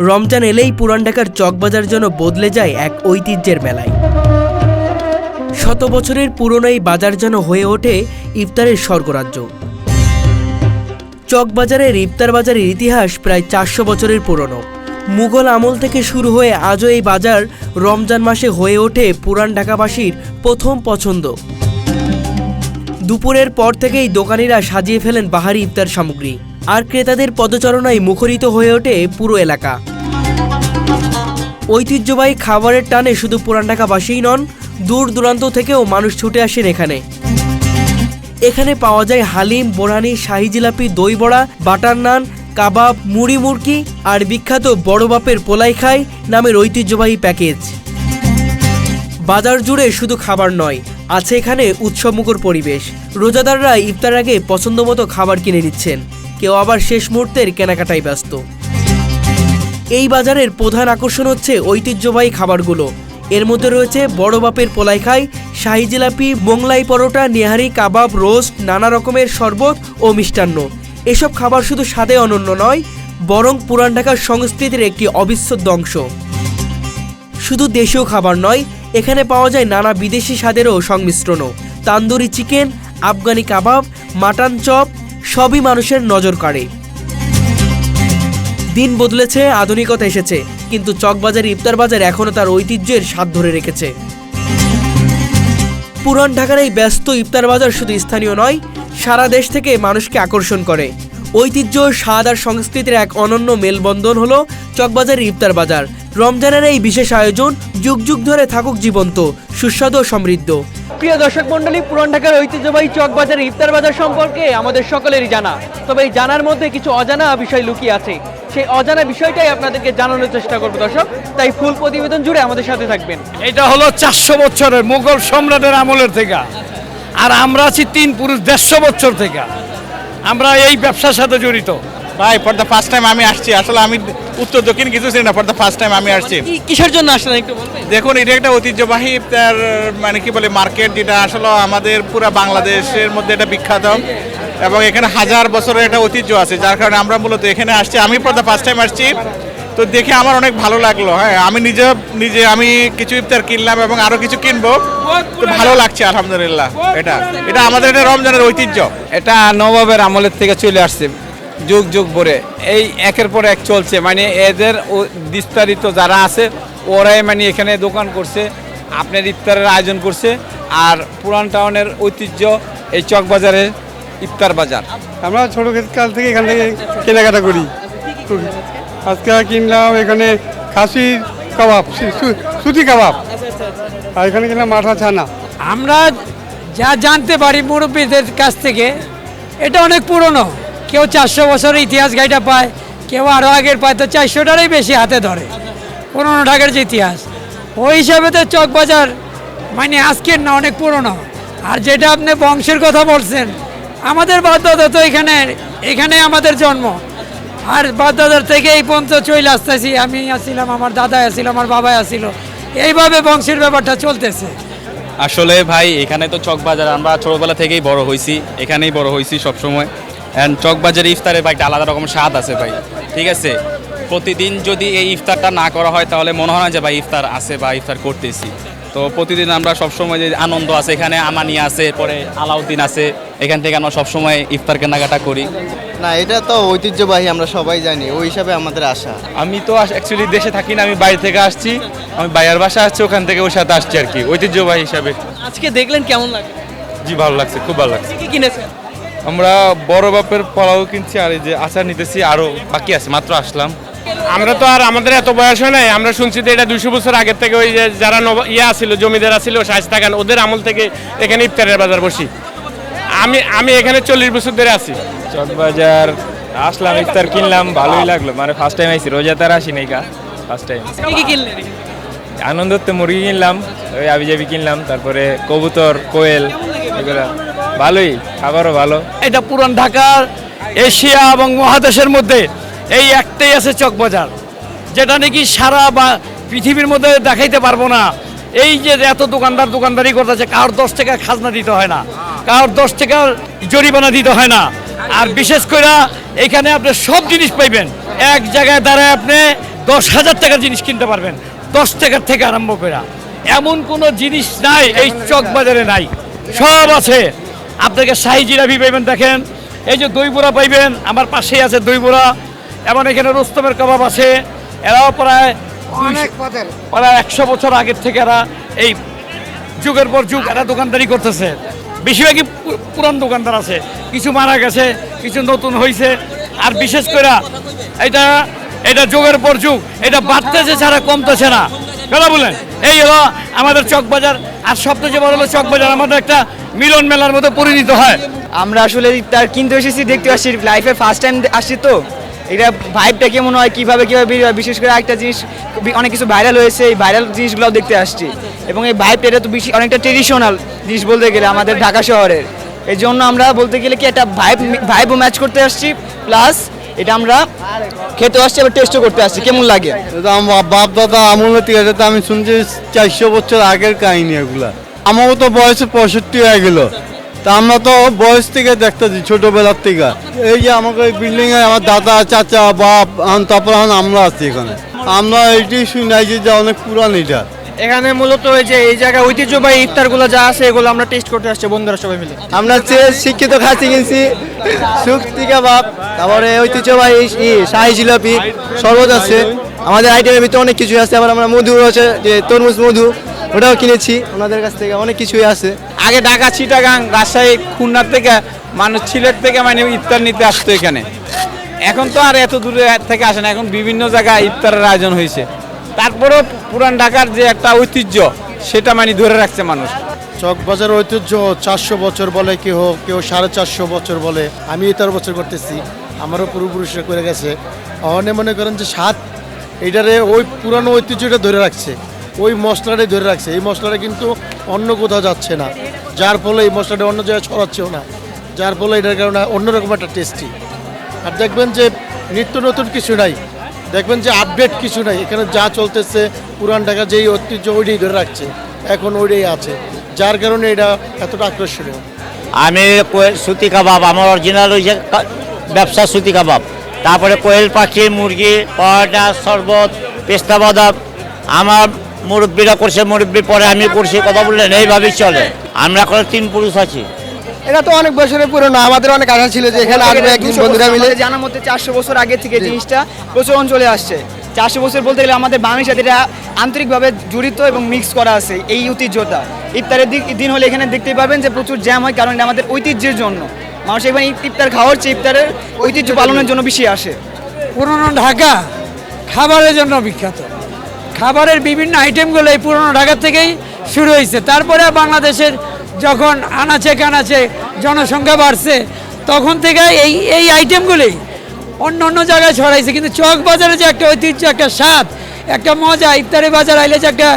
রমজান এলেই পুরান ঢাকার চকবাজার যেন বদলে যায় এক ঐতিহ্যের মেলায়। শত বছরের পুরনো এই বাজার যেন হয়ে ওঠে ইফতারের স্বর্গরাজ্য। চকবাজারের ইফতার বাজারের ইতিহাস প্রায় 400 বছরের পুরনো। মুঘল আমল থেকে শুরু হয়ে আজও এই বাজার রমজান মাসে হয়ে ওঠে পুরান ঢাকাবাসীর প্রথম পছন্দ। দুপুরের পর থেকেই দোকানিরা সাজিয়ে ফেলেন বাহারি ইফতার সামগ্রী, আর ক্রেতাদের পদচারণায় মুখরিত হয়ে ওঠে পুরো এলাকা। ঐতিহ্যবাহী খাবারের টানে শুধু পুরান ঢাকাবাসীই নন, দূর দূরান্ত থেকেও মানুষ ছুটে আসেন এখানে পাওয়া যায় হালিম, বোরহানি, শাহি জিলাপি, দই বড়া, বাটার নান, কাবাব, মুড়ি মুরকি আর বিখ্যাত বড় বাপের পোলাই খাই নামের ঐতিহ্যবাহী প্যাকেজ। বাজার জুড়ে শুধু খাবার নয়, আছে এখানে উৎসবমুখর পরিবেশ। রোজাদাররা ইফতার আগে পছন্দমতো খাবার কিনে নিচ্ছেন, কেউ আবার শেষ মুহূর্তের কেনাকাটায় ব্যস্ত। এই বাজারের প্রধান আকর্ষণ হচ্ছে ঐতিহ্যবাহী খাবারগুলো। এর মধ্যে রয়েছে বড় বাপের পোলাই খাই, শাহি জিলাপি, মোংলাই পরোটা, নেহারি, কাবাব, রোস্ট, নানা রকমের শরবত ও মিষ্টান্ন। এসব খাবার শুধু স্বাদে অনন্য নয়, বরং পুরান ঢাকার সংস্কৃতির একটি অবিচ্ছেদ্য অংশ। শুধু দেশীয় খাবার নয়, এখানে পাওয়া যায় নানা বিদেশি স্বাদেরও সংমিশ্রণও। তান্দুরি চিকেন, আফগানি কাবাব, মাটন চপ সবই মানুষের নজর কাড়ে। দিন বদলেছে, আধুনিকতা এসেছে, কিন্তু চকবাজার ইফতার বাজার এখনো তার ঐতিহ্যের স্বাদ ধরে রেখেছে। পুরান ঢাকার এই ব্যস্ত ইফতার বাজার শুধু স্থানীয় নয়, সারা দেশ থেকে মানুষকে আকর্ষণ করে। ঐতিহ্য, স্বাদ আর সংস্কৃতির এক অনন্য মেলবন্ধন হলো চকবাজারের ইফতার বাজার। রমজানের এই বিশেষ আয়োজন যুগ যুগ ধরে থাকুক জীবন্ত, সুস্বাদু ও সমৃদ্ধ। প্রিয় দর্শক মণ্ডলী, পুরান ঢাকার ঐতিহ্যবাহী চকবাজার ইফতার বাজার সম্পর্কে আমাদের সকলেরই জানা, তবে এই জানার মধ্যে কিছু অজানা বিষয় লুকিয়ে আছে। সেই অজানা বিষয়টাই আপনাদেরকে জানানোর চেষ্টা করবো দর্শক, তাই ফুল প্রতিবেদন জুড়ে আমাদের সাথে থাকবেন। এটা হলো 400 বছরের মুঘল সম্রাটের আমলের থেকে, আর আমরা আছি 3 পুরুষ 150 বছর থেকে আমরা এই ব্যবসার সাথে জড়িত। ভাই ফর দ্য ফার্স্ট টাইম আমি আসছি। আসলে আমি উত্তর দক্ষিণ কিছু ছিলাম না, ফর দ্য ফার্স্ট টাইম আমি আসছি। কিসের জন্য আসলেন একটু বলবেন? দেখুন, এটা একটা ঐতিহ্যবাহী ইফতার মানে কি বলে মার্কেট, যেটা আসলে আমাদের পুরো বাংলাদেশের মধ্যে এটা বিখ্যাত, এবং এখানে হাজার বছরের একটা ঐতিহ্য আছে, যার কারণে আমরা মূলত এখানে আসছি। আমি ফর দ্য ফার্স্ট টাইম আসছি, তো দেখে আমার অনেক ভালো লাগলো। হ্যাঁ, আমি নিজে আমি কিছু ইফতার কিনলাম এবং আরো কিছু কিনবো, তো ভালো লাগছে আলহামদুলিল্লাহ। এটা আমাদের এটা রমজানের ঐতিহ্য। এটা নবাবের আমলের থেকে চলে আসছে, যুগ যুগ ধরে এই একের পর এক চলছে। মানে এদের বিস্তারিত যারা আছে ওরাই মানে এখানে দোকান করছে, আপনার ইফতারের আয়োজন করছে। আর পুরান টাউনের ঐতিহ্য এই চকবাজারের ইফতার বাজার। আমরা ছোট কাল থেকে এখান থেকে কেনাকাটা করি। আজকে কিনলাম এখানে খাসির কাবাব, সুতি কাবাব, আর এখানে কিনলাম মাঠা ছানা। আমরা যা জানতে পারি মুরব্বীদের কাছ থেকে, এটা অনেক পুরনো। কেউ 400 বছরের ইতিহাস গাইটা পায়, কেউ আরও আগের পায়, তো 400টারই বেশি হাতে ধরে পুরনো ঢাকার যে ইতিহাস। ওই হিসাবে তো চকবাজার মানে আজকের না, অনেক পুরনো। আর যেটা আপনি বংশের কথা বলছেন, আমাদের বাপদাদা তো এখানে আমাদের জন্ম, আর বাপদাদার থেকে এই পর্যন্ত চলে আসতেছি। আমি আসছিলাম, আমার দাদা আসছিল, আমার বাবা আসছিল, এইভাবে বংশের ব্যাপারটা চলতেছে। আসলে ভাই এখানে তো চকবাজার আমরা ছোটোবেলা থেকেই বড় হয়েছি, এখানেই বড় হয়েছি সবসময়। অ্যান্ড চকবাজারে ইফতারে ভাই একটা আলাদা রকম স্বাদ আছে ভাই, ঠিক আছে। প্রতিদিন যদি এই ইফতারটা না করা হয় তাহলে মনে হয় না যে ভাই ইফতার আছে বা ইফতার করতেছি। তো প্রতিদিন আমরা সবসময় যে আনন্দ আছে, এখানে আমানিয়া আছে, পরে আলাউদ্দিন আছে, এখান থেকে আমরা সবসময় ইফতার কেনাকাটা করি। না, এটা তো ঐতিহ্যবাহী, আমরা সবাই জানি, ওই হিসাবে আমাদের আশা। আমি তো অ্যাকচুয়ালি দেশে থাকি না, আমি বাইরে থেকে আসছি, আমি বাইরের বাসা আসছি, ওখান থেকে ওর সাথে আসছি আর কি, ঐতিহ্যবাহী হিসাবে। আজকে দেখলেন কেমন লাগে? জি ভালো লাগছে, খুব ভালো লাগছে। কি কিনেছেন? আমরা বড় বাপের পোলাও কিনছি, আর এই যে আচার নিতেছি, আরো বাকি আছে, মাত্র আসলাম। আমরা তো আর আমাদের এত বয়স হয় নাই, আমরা শুনছি যে এটা 200 বছর আগের থেকে ওই যে যারা ছিল জমিদার ছিল শায়েস্তা খান, ওদের আমল থেকে এখানে ইফতারের বাজার বসি। আমি এখানে 40 বছর ধরে আছি। চকবাজার আসলাম, ইফতার কিনলাম, ভালোই লাগলো। মানে ফার্স্ট টাইম আইছি, রোজাদার আসি নাই কা, ফার্স্ট টাইম। কি কিনলেন? আনন্দতে মুরগি কিনলাম, ওই আবিজাবি কিনলাম, তারপরে কবুতর, কোয়েল, এগুলো ভালোই, খাবারও ভালো। এটা পুরান ঢাকার এশিয়া এবং মহাদেশের মধ্যে এই একটাই আছে চকবাজার, যেটা নাকি সারা বা পৃথিবীর মধ্যে দেখাইতে পারবো না। এই যে এত দোকানদারি করতেছে, কারোর 10 টাকা খাজনা দিতে হয় না, কারোর 10 টাকা জরিমানা দিতে হয় না। আর বিশেষ করে এখানে আপনি সব জিনিস পাইবেন এক জায়গায় দাঁড়ায়, আপনি 10,000 টাকার জিনিস কিনতে পারবেন, 10 টাকার থেকে আরম্ভ করে। এমন কোনো জিনিস নাই এই চক বাজারে নাই, সব আছে। আপনাকে শাহী জিলাপি পাইবেন, দেখেন এই যে দই বড়া পাইবেন, আমার পাশেই আছে দই বড়া, এবং এখানে রোস্তমের কাবাব আছে। এরাও প্রায় 100 বছর আগের থেকে এরা এই যুগের পর যুগ এরা দোকানদারি করতেছে। বেশিরভাগই পুরান দোকানদার আছে, কিছু মারা গেছে, কিছু নতুন হয়েছে। আর বিশেষ করে এটা যুগের পর যুগ এটা বাড়তেছে ছাড়া কমতেছে না, কথা বলেন। এই হলো আমাদের চক বাজার। আর সবচেয়ে বড় হলো চক বাজার আমাদের একটা মিলন মেলার মতো পরিণত হয়। আমরা আসলে তার কিনতে এসেছি, দেখতে আসছি, লাইফে ফার্স্ট টাইম আসছি, তো এটা ভাইবটা কেমন হয়, কীভাবে বেরিয়ে হয়। বিশেষ করে একটা জিনিস অনেক কিছু ভাইরাল হয়েছে, এই ভাইরাল জিনিসগুলোও দেখতে আসছি। এবং এই ভাইবটা এটা তো বেশি অনেকটা ট্রেডিশনাল জিনিস বলতে গেলে আমাদের ঢাকা শহরের। এই জন্য আমরা বলতে গেলে কি একটা ভাইবও ম্যাচ করতে আসছি, প্লাস এটা আমরা খেতে আসছি, আবার টেস্টও করতে আসছি কেমন লাগে। এটা আমার বাপ দাদা আমলের থেকে, এটা তো আমি শুনছি 400 বছর আগের কাহিনী এগুলা। আমারও তো বয়সে 65 হয়ে গেল, তা আমরা তো বয়স থেকে দেখতেছি ছোটবেলার থেকে। এই যে আমাকে এই বিল্ডিং এ আমার দাদা চাচা বাপ, তারপর আমরা আছি এখানে। আমরা এইটি শুনাইছি যে অনেক পুরান এটা। এখানে মূলত ওই যে এই জায়গায় ঐতিহ্যবাহী ইফতারগুলো যা আছে এগুলো আমরা টেস্ট করতে আসছি বন্ধুরা সবাই মিলে। আমরা শিক্ষিত খাসি কিনছি, শুক্তি কাবাব, তারপরে ঐতিহ্যবাহী শাহী জিলাপি, শরবত আছে। আমাদের আইটেমের ভিতরে অনেক কিছু আছে। আবার আমরা মধু আছে, যে তরমুজ মধু, ওটাও কিনেছি ওনাদের কাছ থেকে, অনেক কিছুই আছে। আগে ঢাকা, চিটাগাং, রাজশাহী, খুলনার থেকে মানুষ, সিলেট থেকে মানে ইফতার নিতে আসতো এখানে। এখন তো আর এত দূরে থেকে আসে না, এখন বিভিন্ন জায়গায় ইফতারের আয়োজন হয়েছে। তারপরেও পুরান ঢাকার যে একটা ঐতিহ্য সেটা মানে ধরে রাখছে মানুষ। চকবাজার ঐতিহ্য 400 বছর বলে, কেউ 450 বছর বলে। আমি 13 বছর করতেছি, আমারও পূর্বপুরুষরা করে গেছে। অনে মনে করেন যে স্বাদ এইটারে ওই পুরানো ঐতিহ্যটা ধরে রাখছে, ওই মশলাটাই ধরে রাখছে। এই মশলাটা কিন্তু অন্য কোথাও যাচ্ছে না, যার ফলে এই মশলাটা অন্য জায়গায় ছড়াচ্ছেও না, যার ফলে এটার কারণে অন্যরকম একটা টেস্টি। আর দেখবেন যে নিত্য নতুন কিছু নাই, দেখবেন যে আপডেট কিছু নাই। এখানে যা চলতেছে পুরান ঢাকা যেই ঐতিহ্য ওইটাই ধরে রাখছে, এখন ওইটাই আছে, যার কারণে এটা এতটা আকর্ষণীয়। আমি সুতি কাবাব, আমার অরিজিনাল ওই যে ব্যবসা সুতি কাবাব, তারপরে কোয়েল পাখি, মুরগি, পরোটা, শরবত, পেস্তা বাদাম। আমার মুরব্বীরা করছে, মুরব্বী পরে আমি করছি, কথা বললেন, এইভাবেই চলে। আমরা এখন 3 পুরুষ আছি। এটা তো অনেক বছরের পুরনো, আমাদের অনেক আশা ছিল যে এখানে আসবে একদিন বন্ধুরা মিলে। জানার মধ্যে 400 বছর আগে থেকে জিনিসটা প্রচলন চলে আসছে। 400 বছর বলতে গেলে আমাদের বাংলাদেশের সাথে এটা আন্তরিকভাবে জড়িত এবং মিক্স করা আছে এই ঐতিহ্যটা। ইফতারের দিন হলে এখানে দেখতেই পাবেন যে প্রচুর জ্যাম হয়, কারণ এটা আমাদের ঐতিহ্যের জন্য। মানুষ এখানে ইফতার খাওয়ার চেয়ে ইফতারের ঐতিহ্য পালনের জন্য বেশি আসে। পুরনো ঢাকা খাবারের জন্য বিখ্যাত। খাবারের বিভিন্ন আইটেমগুলো এই পুরনো ঢাকা থেকেই শুরু হয়েছে। তারপরে বাংলাদেশের যখন আনাচে কানাচে জনসংখ্যা বাড়ছে, তখন থেকে এই আইটেমগুলি অন্য অন্য জায়গায় ছড়াইছে। কিন্তু চক বাজারে যে একটা ঐতিহ্য, একটা স্বাদ, একটা মজা, ইফতারি বাজার আইলে যে একটা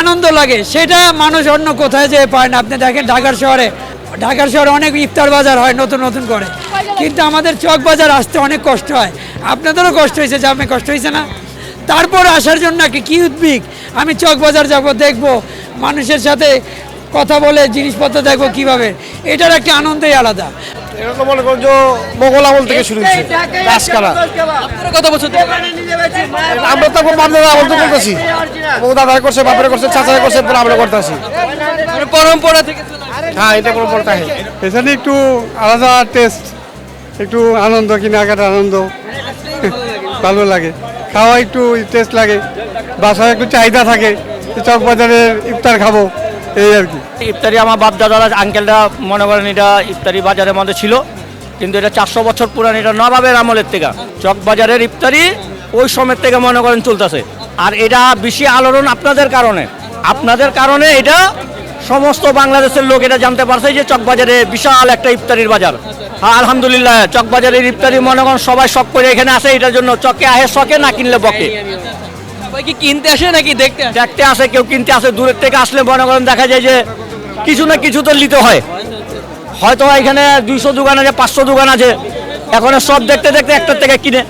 আনন্দ লাগে, সেটা মানুষ অন্য কোথায় যেয়ে পায় না। আপনি দেখেন ঢাকার শহরে অনেক ইফতার বাজার হয় নতুন নতুন করে, কিন্তু আমাদের চক বাজার আসতে অনেক কষ্ট হয়। আপনাদেরও কষ্ট হয়েছে, যে আপনি কষ্ট হয়েছে না? তারপর আসার জন্য কি উদ্বিগ, আমি চক বাজার যাব, দেখব, মানুষের সাথে কথা বলে জিনিসপত্র দেখবো কীভাবে, এটার একটা আনন্দই আলাদা। এটা তো মনে করেন যে মোগল আমল থেকে শুরু হয়েছে রাজকারা। কত বছর? আমরা তো বাপদাদা আমল তো করতেছি, দাদা করছে, বাপেরা করছে, চাচারা করছে, আমরা করতেছি। পরম্পরা থেকে। হ্যাঁ, এটা পরম্পরাটা। এখানে একটু আলাদা টেস্ট, একটু আনন্দ, কেনাকাটার আনন্দ ভালো লাগে, খাওয়া একটু টেস্ট লাগে, বাসায় একটু চাহিদা থাকে চক বাজারের ইফতার খাবো, এই আর কি। ইফতারি আমার বাপ দাদারা, আঙ্কেলরা মনে করেন এটা ইফতারি বাজারের মধ্যে ছিল, কিন্তু এটা 400 বছর পুরান, এটা নবাবের আমলের থেকে চক বাজারের ইফতারি ওই সময়ের থেকে মনে করেন চলতেছে। আর এটা বেশি আলোড়ন আপনাদের কারণে এটা সমস্ত বাংলাদেশের লোক এটা জানতে পারছে যে চকবাজারে বিশাল একটা ইফতারির বাজার। হ্যাঁ, আলহামদুলিল্লাহ, চকবাজারের ইফতারি মনে করেন সবাই শখ করে এখানে আসে, এটার জন্য চকে আহে শখে, না কিনলে বকে। সবাই কি কিনতে আসে নাকি দেখতে আসে? কেউ কিনতে আসে, দূরের থেকে আসলে মনে করেন দেখা যায় যে কিছু না কিছু তো নিতে হয়। হয়তো এখানে 200 দোকান আছে, 500 দোকান আছে, এখন সব দেখতে দেখতে একটার থেকে কিনে।